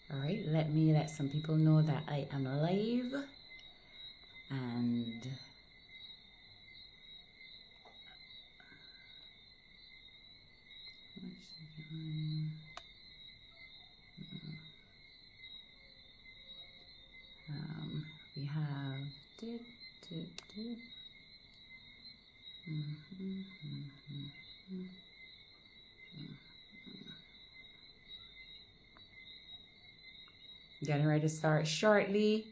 All right, let me let some people know that I am live. And we have getting ready to start shortly,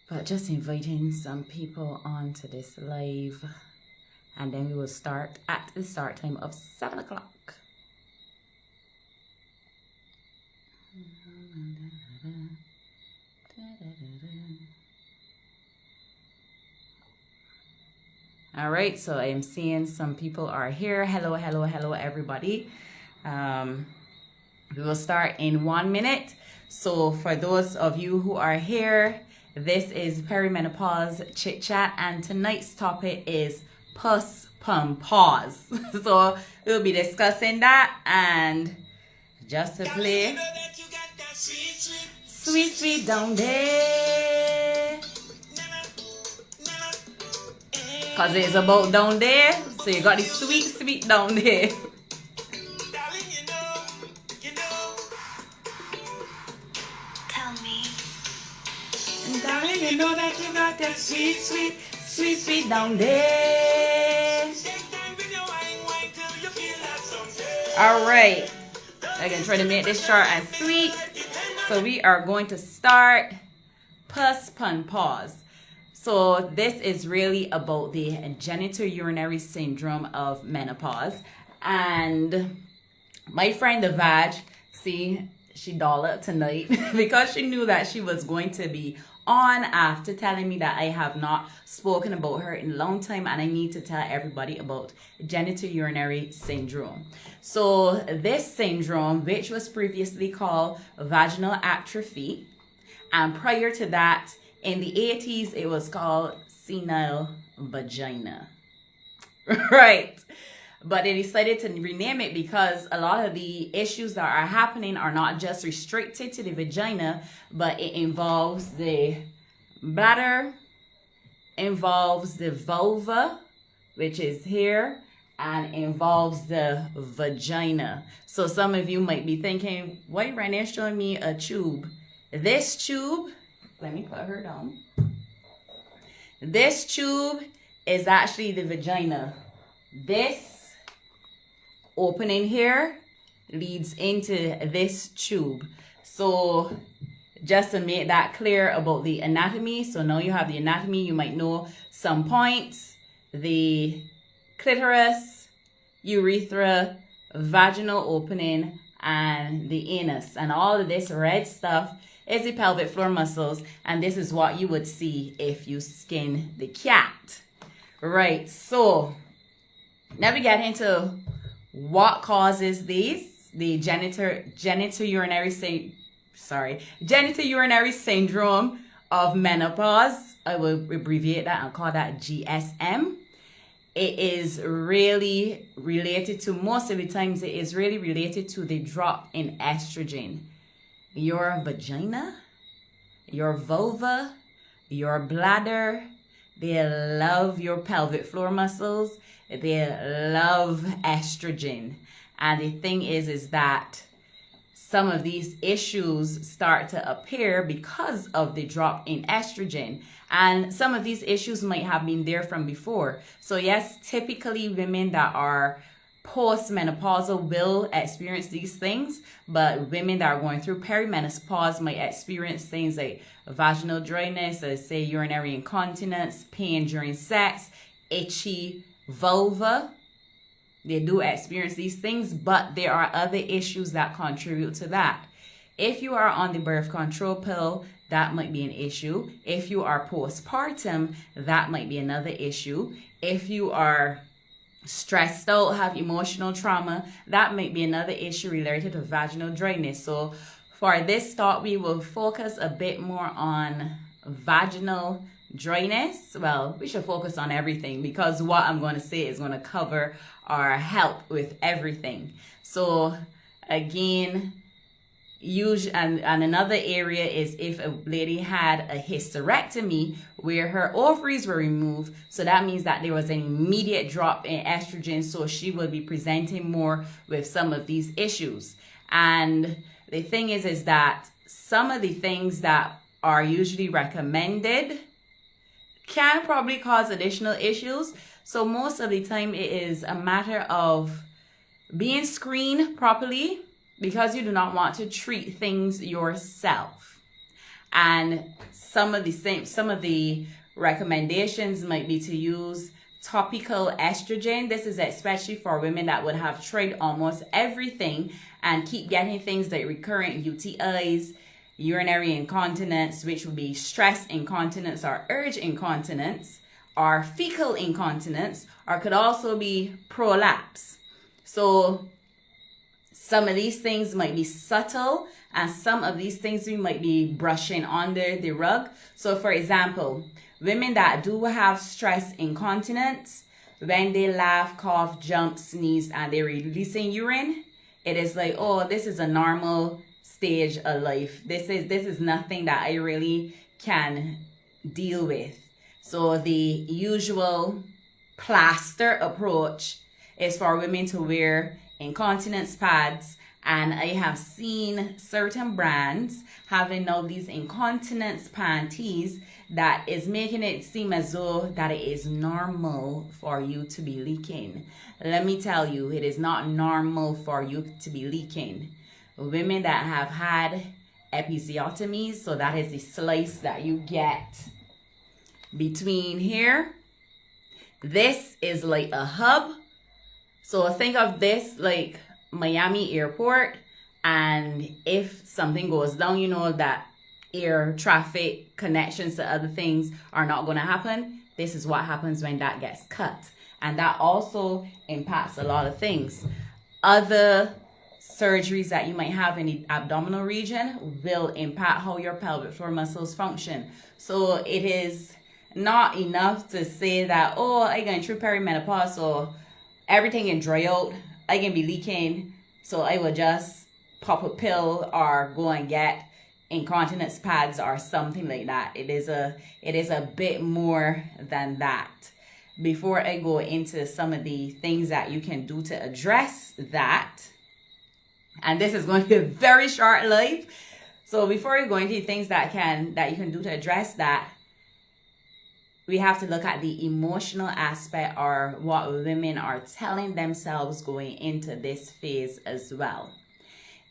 but just inviting some people onto this live, and then we will start at the start time of 7 o'clock. All right, so I am seeing some people are here. Hello, hello, hello, everybody. We will start in 1 minute. So for those of you who are here, this is Perimenopause Chit Chat, and tonight's topic is Puss, Pause. So we'll be discussing that, and just to play sweet, sweet down there, cause it's about down there, so you got the sweet, sweet down there. Darling, you know that you got that sweet, sweet, sweet, sweet down there. All right, I'm gonna try to make this short and sweet. So we are going to start Puss, Pause. So this is really about the genitourinary syndrome of menopause. And my friend the Vag, see, she dolled tonight because she knew that she was going to be on after telling me that I have not spoken about her in a long time, and I need to tell everybody about genitourinary syndrome. So this syndrome, which was previously called vaginal atrophy, and prior to that, in the 80s, it was called senile vagina. Right. But they decided to rename it because a lot of the issues that are happening are not just restricted to the vagina, but it involves the bladder, involves the vulva, which is here, and involves the vagina. So some of you might be thinking, why right now showing me a tube? This tube, let me put her down. This tube is actually the vagina. This opening here leads into this tube. So just to make that clear about the anatomy, so now you have the anatomy, you might know some points: the clitoris, urethra, vaginal opening, and the anus. And all of this red stuff is the pelvic floor muscles, and this is what you would see if you skin the cat. Right, so now we get into what causes these, the genitourinary syndrome of menopause. I will abbreviate that and call that GSM. It is really related to, most of the times it is really related to the drop in estrogen. Your vagina, your vulva, your bladder, they love your pelvic floor muscles. They love estrogen. And the thing is that some of these issues start to appear because of the drop in estrogen. And some of these issues might have been there from before. So yes, typically women that are postmenopausal will experience these things, but women that are going through perimenopause might experience things like vaginal dryness, let's say urinary incontinence, pain during sex, itchy vulva. They do experience these things, but there are other issues that contribute to that. If you are on the birth control pill, that might be an issue. If you are postpartum, that might be another issue. If you are stressed out, have emotional trauma, that might be another issue related to vaginal dryness. So for this talk, we will focus a bit more on vaginal dryness. Well, we should focus on everything because what I'm going to say is going to cover or help with everything. So again, and another area is if a lady had a hysterectomy where her ovaries were removed. So that means that there was an immediate drop in estrogen. So she will be presenting more with some of these issues. And the thing is that some of the things that are usually recommended can probably cause additional issues. So most of the time it is a matter of being screened properly, because you do not want to treat things yourself. And some of the recommendations might be to use topical estrogen. This is especially for women that would have tried almost everything and keep getting things like recurrent UTIs, urinary incontinence, which would be stress incontinence or urge incontinence, or fecal incontinence, or could also be prolapse. So some of these things might be subtle, and some of these things we might be brushing under the rug. So for example, women that do have stress incontinence, when they laugh, cough, jump, sneeze, and they're releasing urine, it is like, oh, this is a normal stage of life. This is nothing that I really can deal with. So the usual plaster approach is for women to wear incontinence pads, and I have seen certain brands having now these incontinence panties that is making it seem as though that it is normal for you to be leaking. Let me tell you, it is not normal for you to be leaking. Women that have had episiotomies, so that is the slice that you get between here, this is like a hub. So think of this like Miami airport, and if something goes down, you know that air traffic connections to other things are not going to happen. This is what happens when that gets cut, and that also impacts a lot of things. Other surgeries that you might have in the abdominal region will impact how your pelvic floor muscles function. So it is not enough to say that, oh, I going through perimenopause, so everything can dry out, I can be leaking, so I will just pop a pill or go and get incontinence pads or something like that. It is a bit more than that. Before I go into some of the things that you can do to address that, and this is going to be a very short life, so before we go into things that you can do to address that, we have to look at the emotional aspect, or what women are telling themselves going into this phase as well.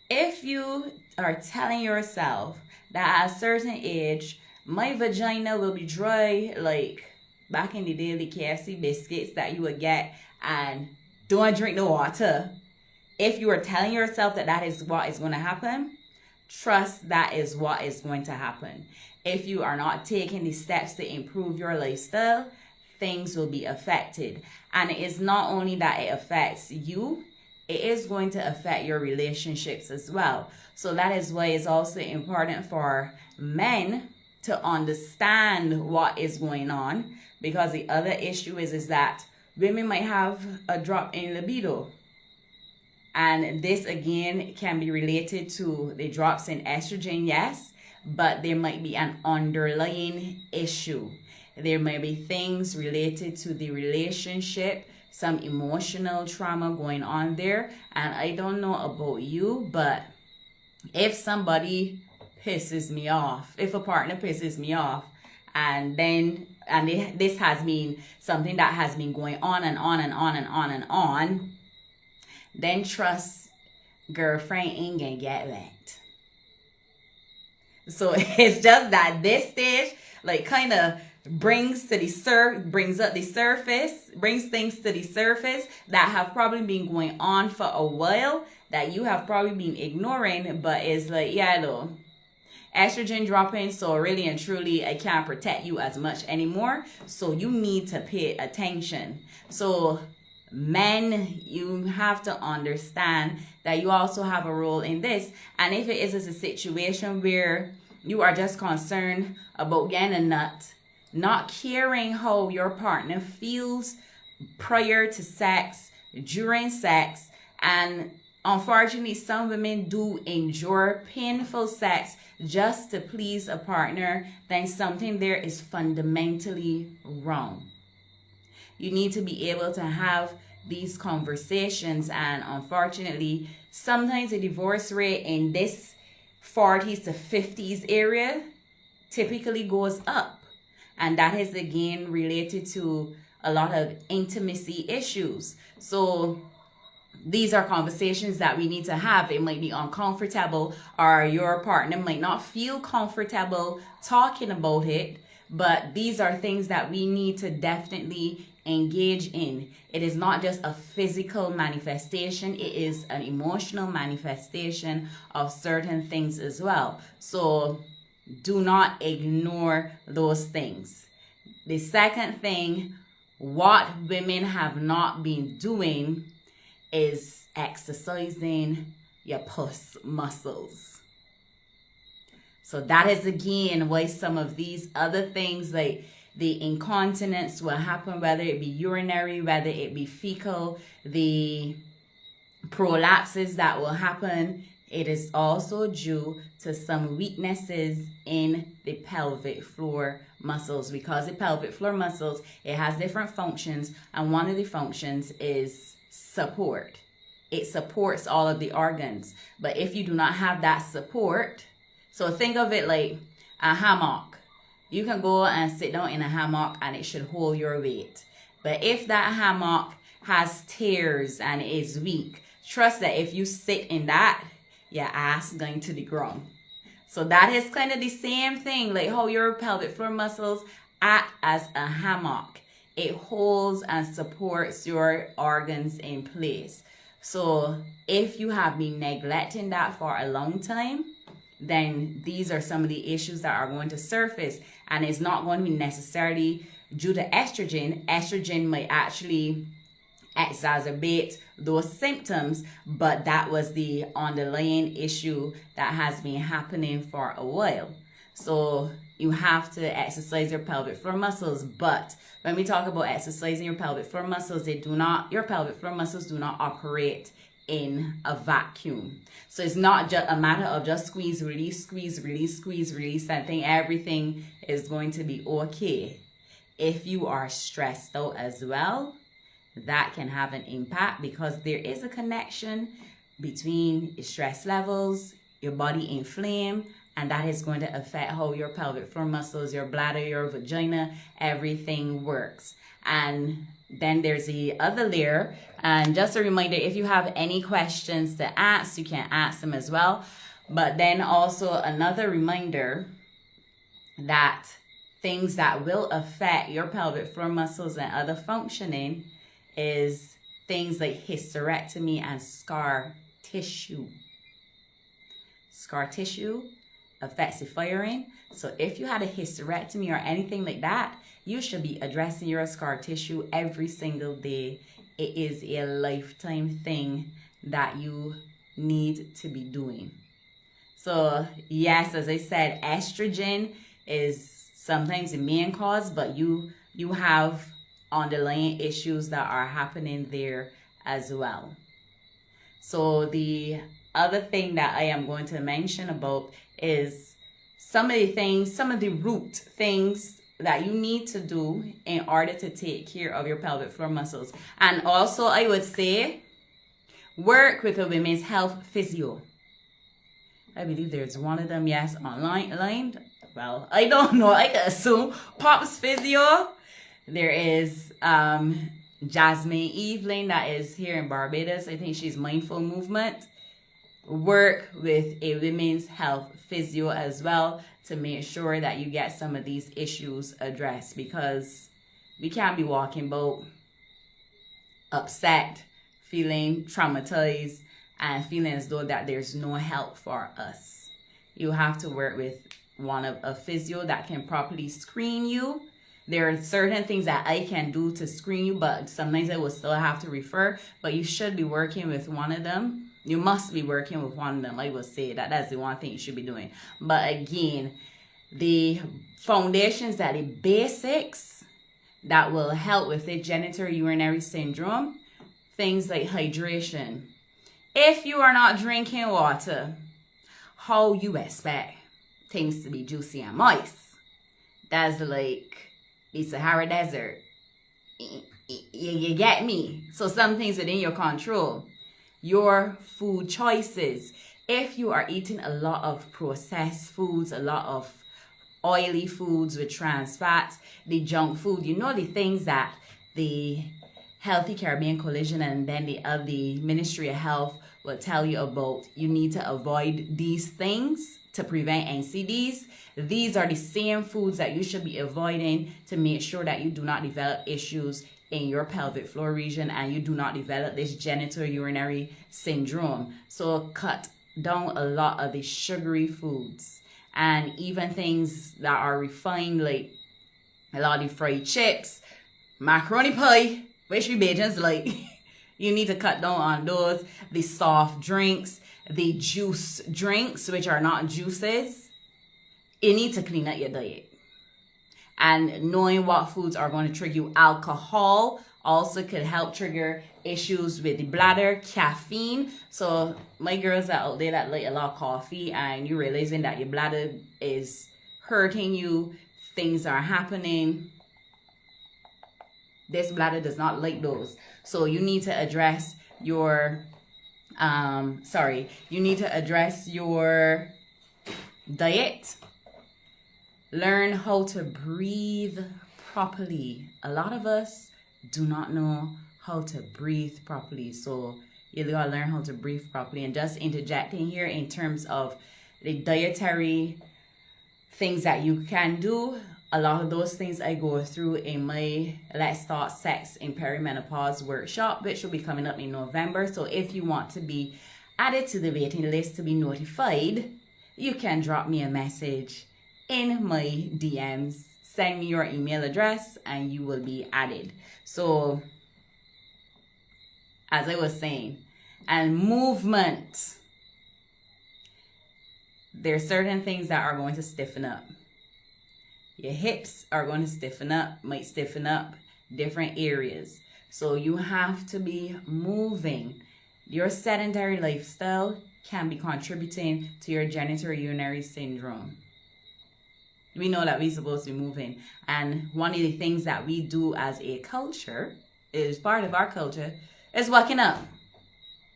If you are telling yourself that at a certain age, my vagina will be dry, like back in the day, the KFC biscuits that you would get, and don't drink the water. If you are telling yourself that that is what is going to happen, trust that is what is going to happen. If you are not taking the steps to improve your lifestyle, things will be affected. And it is not only that it affects you, it is going to affect your relationships as well. So that is why it's also important for men to understand what is going on, because the other issue is that women might have a drop in libido. And this again can be related to the drops in estrogen, yes, but there might be an underlying issue. There may be things related to the relationship, some emotional trauma going on there. And I don't know about you, but if somebody pisses me off, if a partner pisses me off, this has been something that has been going on and on and on and on and on, then trust girlfriend ain't gonna get wet. So it's just that this stage, like, kind of brings things to the surface that have probably been going on for a while, that you have probably been ignoring, but it's like, yeah, though, estrogen dropping, so really and truly I can't protect you as much anymore, so you need to pay attention. So men, you have to understand that you also have a role in this. And if it is a situation where you are just concerned about getting a nut, not caring how your partner feels prior to sex, during sex, and unfortunately, some women do endure painful sex just to please a partner, then something there is fundamentally wrong. You need to be able to have these conversations, and unfortunately, sometimes the divorce rate in this 40s to 50s area typically goes up. And that is again related to a lot of intimacy issues. So these are conversations that we need to have. It might be uncomfortable, or your partner might not feel comfortable talking about it, but these are things that we need to definitely engage in. It is not just a physical manifestation, it is an emotional manifestation of certain things as well. So do not ignore those things. The second thing, what women have not been doing is exercising your puss muscles. So that is again why some of these other things like the incontinence will happen, whether it be urinary, whether it be fecal, the prolapses that will happen. It is also due to some weaknesses in the pelvic floor muscles, because the pelvic floor muscles, it has different functions, and one of the functions is support. It supports all of the organs. But if you do not have that support, so think of it like a hammock. You can go and sit down in a hammock and it should hold your weight. But if that hammock has tears and is weak, trust that if you sit in that, your ass going to the ground. So that is kind of the same thing, like how your pelvic floor muscles act as a hammock. It holds and supports your organs in place. So if you have been neglecting that for a long time, then these are some of the issues that are going to surface. And it's not going to be necessarily due to estrogen. Estrogen might actually exacerbate those symptoms, but that was the underlying issue that has been happening for a while. So you have to exercise your pelvic floor muscles. But when we talk about exercising your pelvic floor muscles, your pelvic floor muscles do not operate in a vacuum. So it's not just a matter of just squeeze, release, squeeze, release, squeeze, release, and think everything is going to be okay. If you are stressed out as well, that can have an impact, because there is a connection between stress levels, your body inflamed, and that is going to affect how your pelvic floor muscles, your bladder, your vagina, everything works. And then there's the other layer. And just a reminder, if you have any questions to ask, you can ask them as well. But then also another reminder that things that will affect your pelvic floor muscles and other functioning is things like hysterectomy and scar tissue. Scar tissue affects the firing. So if you had a hysterectomy or anything like that, you should be addressing your scar tissue every single day. It is a lifetime thing that you need to be doing. So yes, as I said, estrogen is sometimes the main cause, but you have underlying issues that are happening there as well. So the other thing that I am going to mention about is some of the root things that you need to do in order to take care of your pelvic floor muscles. And also I would say work with a women's health physio. I believe there's one of them, yes, online. Well, I don't know. I can assume Pop's Physio. There is Jasmine Evelyn that is here in Barbados. I think she's Mindful Movement. Work with a women's health physio as well to make sure that you get some of these issues addressed, because we can't be walking about upset, feeling traumatized, and feeling as though that there's no help for us. You have to work with a physio that can properly screen you. There are certain things that I can do to screen you, but sometimes I will still have to refer. But you should be working with one of them. You must be working with one of them. I will say that's the one thing you should be doing. But again, the foundations, that the basics that will help with the genitourinary syndrome, things like hydration, If you are not drinking water, how you expect things to be juicy and moist? That's like the Sahara Desert. You get me? So some things within your control. Your food choices. If you are eating a lot of processed foods, a lot of oily foods with trans fats, the junk food, you know, the things that the Healthy Caribbean Coalition and then the Ministry of Health will tell you about. You need to avoid these things to prevent NCDs. These are the same foods that you should be avoiding to make sure that you do not develop issues in your pelvic floor region and you do not develop this genitourinary syndrome. So cut down a lot of the sugary foods and even things that are refined, like a lot of the fried chips, macaroni pie, which we Bajans like. You need to cut down on those. The soft drinks, the juice drinks, which are not juices. You need to clean up your diet. And knowing what foods are going to trigger you. Alcohol also could help trigger issues with the bladder, caffeine. So my girls are out there that like a lot of coffee and you realizing that your bladder is hurting you, things are happening. This bladder does not like those. So you need to address your, you need to address your diet. Learn how to breathe properly. A lot of us do not know how to breathe properly. So you gotta learn how to breathe properly. And just interjecting here in terms of the dietary things that you can do. A lot of those things I go through in my Let's Start Sex in Perimenopause workshop, which will be coming up in November. So if you want to be added to the waiting list to be notified, you can drop me a message in my DMs. Send me your email address and you will be added. So, as I was saying, and movement. There are certain things that are going to stiffen up. Your hips are going to stiffen up, might stiffen up different areas. So you have to be moving. Your sedentary lifestyle can be contributing to your genitourinary syndrome. We know that we're supposed to be moving. And one of the things that we do as a culture, is part of our culture, is walking up.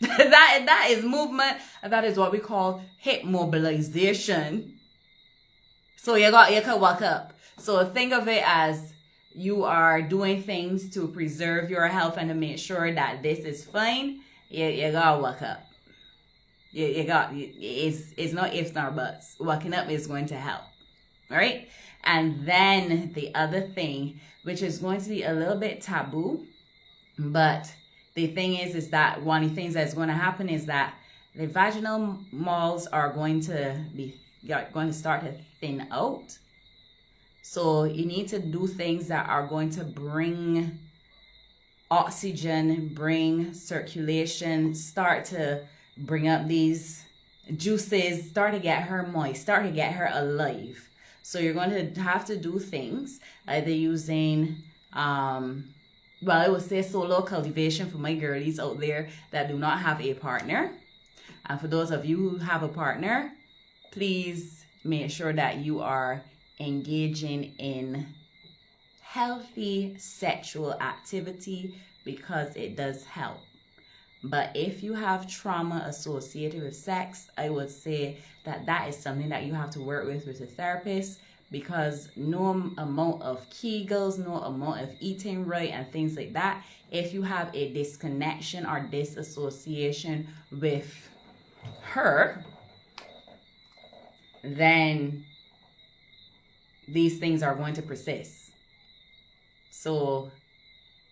that is movement. That is what we call hip mobilization. So you can walk up. So think of it as you are doing things to preserve your health and to make sure that this is fine. You gotta walk up. It's not ifs nor buts. Walking up is going to help. All right. And then the other thing, which is going to be a little bit taboo, but the thing is that one of the things that's going to happen is that the vaginal walls are going to start to thin out. So you need to do things that are going to bring oxygen, bring circulation, start to bring up these juices, start to get her moist, start to get her alive. So you're going to have to do things either using, I would say solo cultivation for my girlies out there that do not have a partner. And for those of you who have a partner, please make sure that you are engaging in healthy sexual activity because it does help. But if you have trauma associated with sex, I would say that is something that you have to work with a therapist, because no amount of Kegels, no amount of eating right and things like that, if you have a disconnection or disassociation with her, then these things are going to persist. So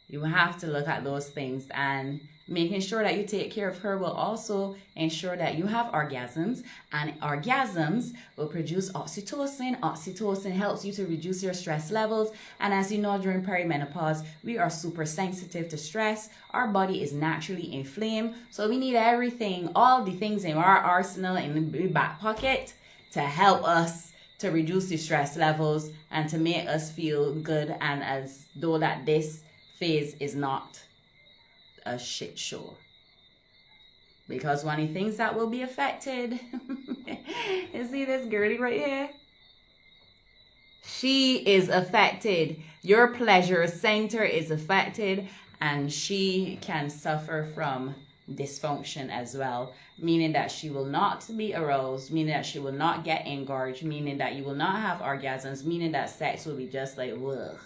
you have to look at those things, and making sure that you take care of her will also ensure that you have orgasms, and orgasms will produce oxytocin. Oxytocin helps you to reduce your stress levels, and as you know, during perimenopause, we are super sensitive to stress. Our body is naturally inflamed, so we need everything, all the things in our arsenal in the back pocket to help us to reduce the stress levels and to make us feel good, and as though that this phase is not a shit show. Because one of the things that will be affected, you see this girly right here? She is affected. Your pleasure center is affected, and she can suffer from dysfunction as well, meaning that she will not be aroused, meaning that she will not get engorged, meaning that you will not have orgasms, meaning that sex will be just like ugh,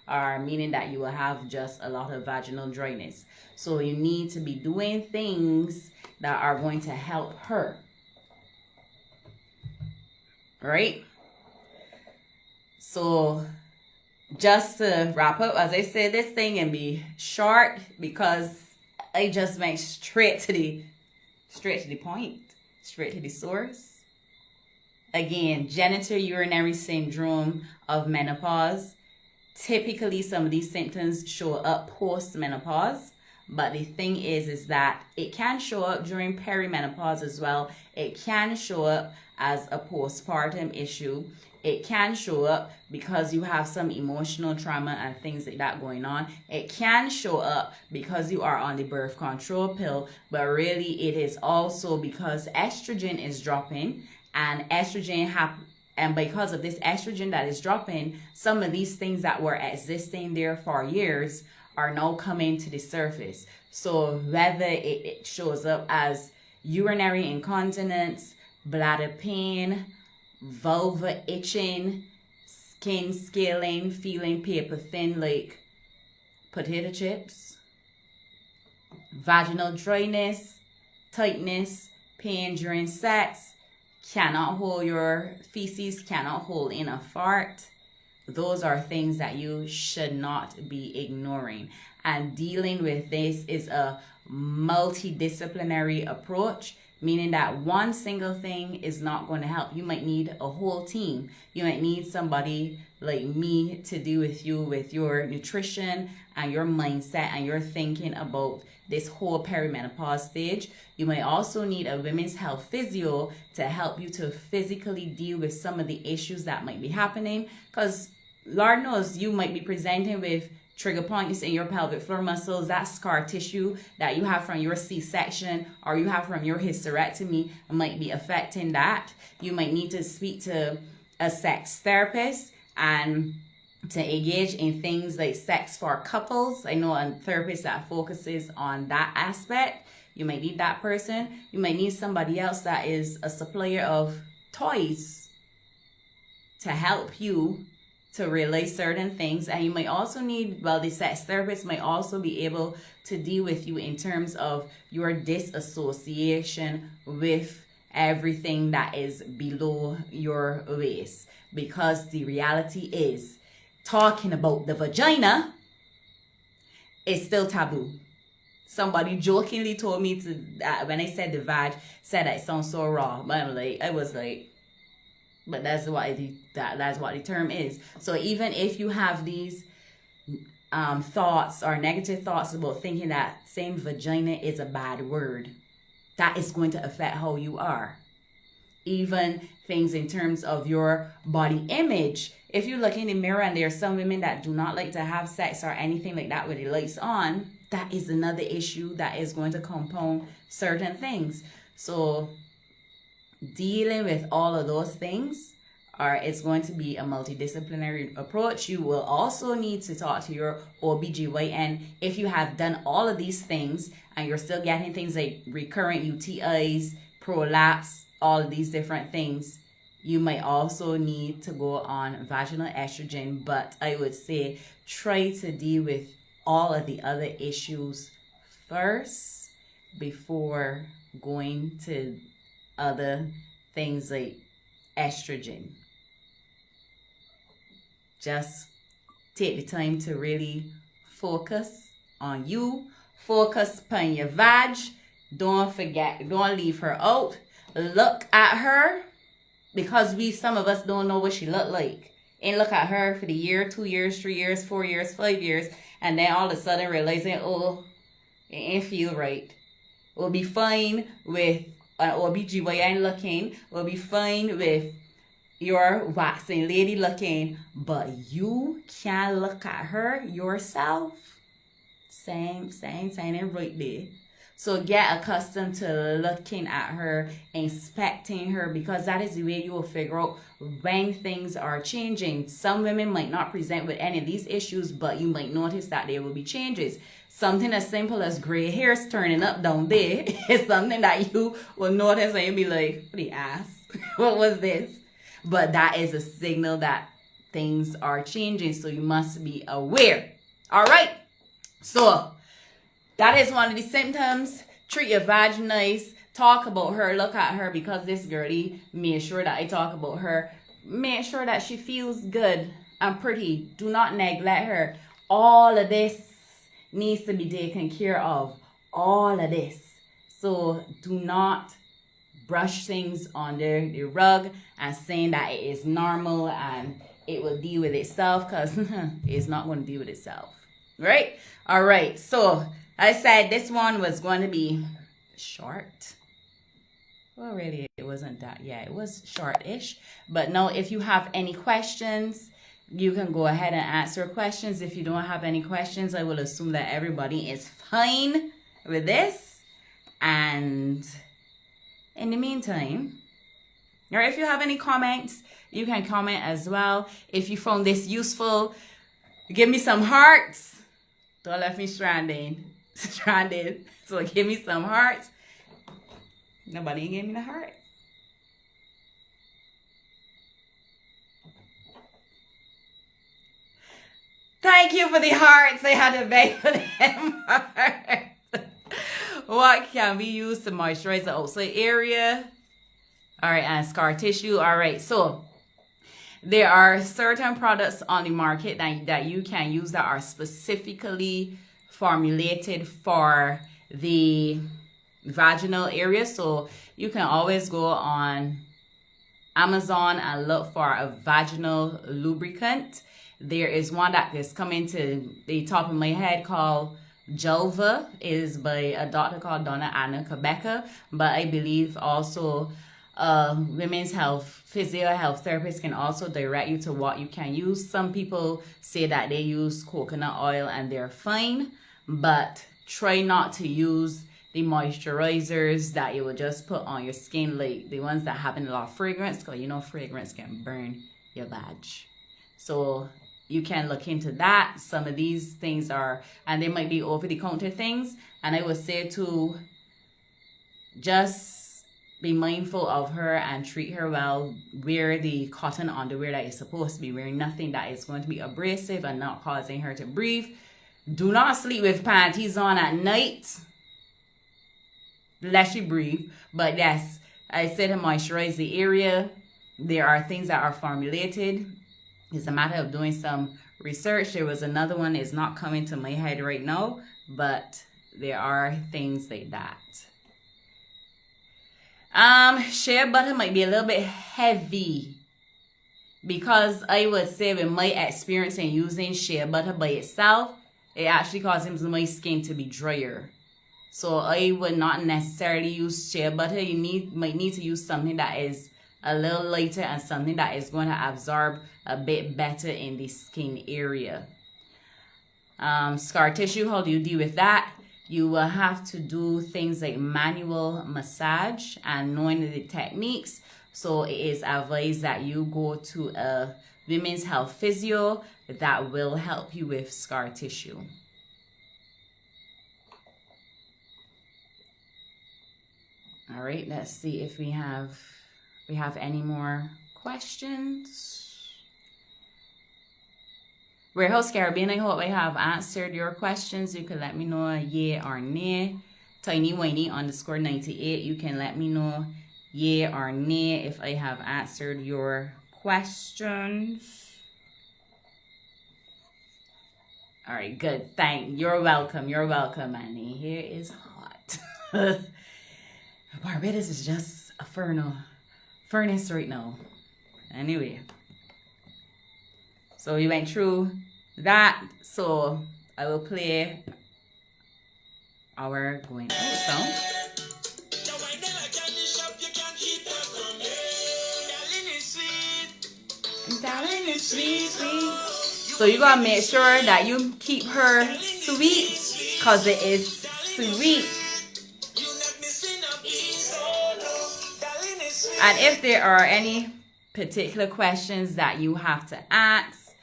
or meaning that you will have just a lot of vaginal dryness. So you need to be doing things that are going to help her, right? So just to wrap up, as I say this thing and be short, because I just went straight to the point, straight to the source. Again, genitourinary syndrome of menopause. Typically, some of these symptoms show up post-menopause, but the thing is that it can show up during perimenopause as well. It can show up as a postpartum issue. It can show up because you have some emotional trauma and things like that going on. It can show up because you are on the birth control pill, but really it is also because estrogen is dropping, and and because of this estrogen that is dropping, some of these things that were existing there for years are now coming to the surface. So whether it shows up as urinary incontinence, bladder pain, vulva itching, skin scaling, feeling paper thin like potato chips, vaginal dryness, tightness, pain during sex, cannot hold your feces, cannot hold in a fart. Those are things that you should not be ignoring. And dealing with this is a multidisciplinary approach, meaning that one single thing is not going to help. You might need a whole team. You might need somebody like me to do with you with your nutrition and your mindset and your thinking about this whole perimenopause stage. You might also need a women's health physio to help you to physically deal with some of the issues that might be happening, because Lord knows you might be presenting with trigger points in your pelvic floor muscles, that scar tissue that you have from your C-section or you have from your hysterectomy might be affecting that. You might need to speak to a sex therapist and to engage in things like sex for couples. I know a therapist that focuses on that aspect. You might need that person. You might need somebody else that is a supplier of toys to help you to relay certain things. And you might also need, the sex therapist might also be able to deal with you in terms of your disassociation with everything that is below your waist. Because the reality is, talking about the vagina is still taboo. Somebody jokingly told me that when I said the vag, said that it sounds so raw. But I was like, but that's what the term is. So even if you have these thoughts or negative thoughts about thinking that saying vagina is a bad word, that is going to affect how you are. Even things in terms of your body image. If you look in the mirror and there are some women that do not like to have sex or anything like that with the lights on, that is another issue that is going to compound certain things. So dealing with all of those things, it's going to be a multidisciplinary approach. You will also need to talk to your OBGYN if you have done all of these things and you're still getting things like recurrent UTIs, prolapse, all of these different things. You might also need to go on vaginal estrogen, but I would say try to deal with all of the other issues first before going to other things like estrogen. Just take the time to really focus on you, focus on your vag. Don't forget, don't leave her out. Look at her, because some of us don't know what she looked like. And look at her for the year, 2 years, 3 years, 4 years, 5 years, and then all of a sudden realizing, oh, it ain't feel right. We'll be fine with an OBGYN looking. We'll be fine with your waxing lady looking. But you can look at her yourself. Same right there. So get accustomed to looking at her, inspecting her, because that is the way you will figure out when things are changing. Some women might not present with any of these issues, but you might notice that there will be changes. Something as simple as gray hairs turning up down there is something that you will notice and you'll be like, what the ass? What was this? But that is a signal that things are changing, so you must be aware. All right? So that is one of the symptoms. Treat your vag nice. Talk about her. Look at her, because this girlie made sure that I talk about her. Make sure that she feels good and pretty. Do not neglect her. All of this needs to be taken care of. All of this. So do not brush things under the rug and saying that it is normal and it will deal with itself, because it's not going to deal with itself. Right? All right. So I said this one was going to be short. Well, really, it wasn't that. Yeah, it was short-ish. But now, if you have any questions, you can go ahead and answer questions. If you don't have any questions, I will assume that everybody is fine with this. And in the meantime, or if you have any comments, you can comment as well. If you found this useful, give me some hearts. Don't let me stranded. So give me some hearts. Nobody gave me the heart. Thank you for the hearts. I had to beg for them hearts. What can be used to moisturize the outside area? All right, and scar tissue. All right, so there are certain products on the market that you can use that are specifically formulated for the vaginal area. So you can always go on Amazon and look for a vaginal lubricant. There is one that is coming to the top of my head called Jelva. It is by a doctor called Donna Anna Quebeca, but I believe also women's health, physio health therapists can also direct you to what you can use. Some people say that they use coconut oil and they're fine, but try not to use the moisturizers that you will just put on your skin, like the ones that have a lot of fragrance, because you know fragrance can burn your vag. So you can look into that. Some of these things are, and they might be over-the-counter things, and I would say to just be mindful of her and treat her well. Wear the cotton underwear that you're supposed to be wearing, nothing that is going to be abrasive and not causing her to breathe. Do not sleep with panties on at night, let you breathe. But yes, I said to moisturize the area. There are things that are formulated. It's a matter of doing some research. There was another one, it's not coming to my head right now, but there are things like that. Shea butter might be a little bit heavy, because I would say with my experience in using shea butter by itself, it actually causes my skin to be drier. So I would not necessarily use shea butter. You might need to use something that is a little lighter and something that is going to absorb a bit better in the skin area. Scar tissue, how do you deal with that? You will have to do things like manual massage and knowing the techniques. So it is advised that you go to a women's health physio that will help you with scar tissue. All right, let's see if we have any more questions. Warehouse Caribbean, I hope I have answered your questions. You can let me know yay or nay. TinyWhiney_98, you can let me know yay or nay if I have answered your questions. All right, good. You're welcome. You're welcome, Annie. Here is hot. Barbados is just a furnace right now. Anyway, so we went through that. So I will play our going out song. Darling is sweet, sweet. So you gotta make sure that you keep her sweet, cause it is sweet. And if there are any particular questions that you have to ask,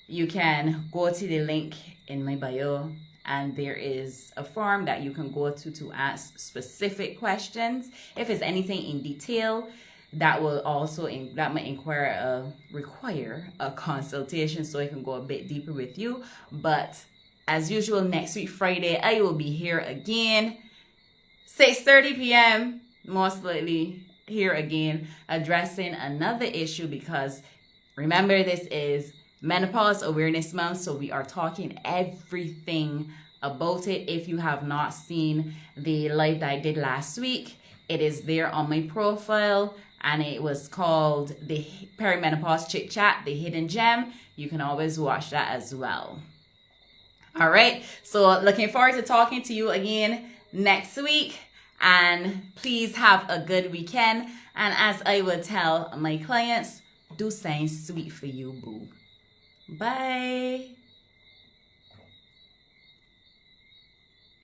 you can go to the link in my bio, and there is a form that you can go to ask specific questions. If it's anything in detail, that will also that might require a consultation, so I can go a bit deeper with you. But as usual, next week Friday I will be here again, 6:30 p.m. most likely here again, addressing another issue, because remember, this is Menopause Awareness Month, so we are talking everything about it. If you have not seen the live that I did last week, it is there on my profile, and it was called the Perimenopause Chit Chat, the Hidden Gem. You can always watch that as well. All right, so looking forward to talking to you again next week, and please have a good weekend. And as I would tell my clients, do something sweet for you, boo. Bye.